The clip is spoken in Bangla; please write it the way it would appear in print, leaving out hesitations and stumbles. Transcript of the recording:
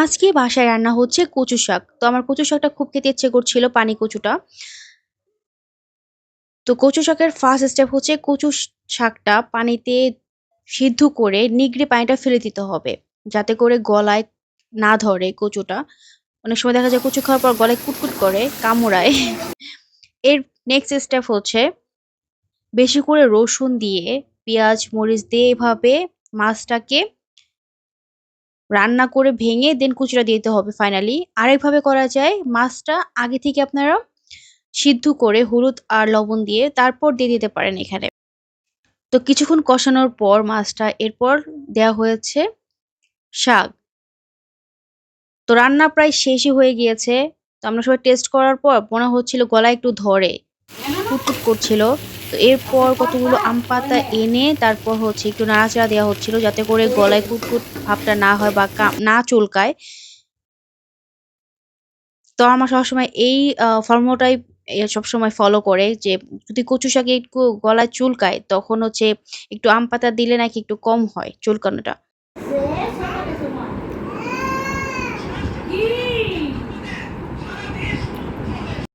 আজকে বাসায় রান্না হচ্ছে কচু শাক। তো আমার কচু শাকটা খুব খেতে ইচ্ছে করছিল, পানি কচুটা। তো কচু শাকের ফার্স্ট স্টেপ হচ্ছে শাকটা পানিতে সিদ্ধ করে নিগড়ে পানিটা ফেলে দিতে হবে। যাতে করে গলায় না ধরে কচুটা। অনেক সময় দেখা যায় কচু খাওয়ার পর গলায় কুটকুট করে, কামড়ায়। এর নেক্সট স্টেপ হচ্ছে বেশি করে রসুন দিয়ে, পেঁয়াজ, মরিচ দিয়ে এভাবে মাছটাকে রান্না করে ভেঙে দেন কুচিটা দিতে হবে ফাইনালি। আরেকভাবে করা যায়, মাছটা আগে থেকে আপনারা সিদ্ধ করে হলুদ আর লবণ দিয়ে তারপর দিয়ে দিতে পারেন এখানে। তো কিছুক্ষণ কষানোর পর মাছটা এরপর দেয়া হয়েছে শাক। তো রান্না প্রায় শেষই হয়ে গিয়েছে। তো আমরা সবাই টেস্ট করার পর মনে হচ্ছিল গলায় একটু ধরে, কুটকুট করছিল। তো এরপর কতগুলো আম পাতা এনে তারপর হচ্ছে একটু নাড়াচাড়া দেওয়া হচ্ছিল যাতে করে গলায় কুটকুট ভাবটা না হয় বা না চুলকায়। তো আমার সবসময় এই ফর্মুলাটাই সবসময় ফলো করে যে যদি কচু শাকে একটু গলায় চুলকায় তখন হচ্ছে একটু আম পাতা দিলে নাকি একটু কম হয় চুলকানোটা।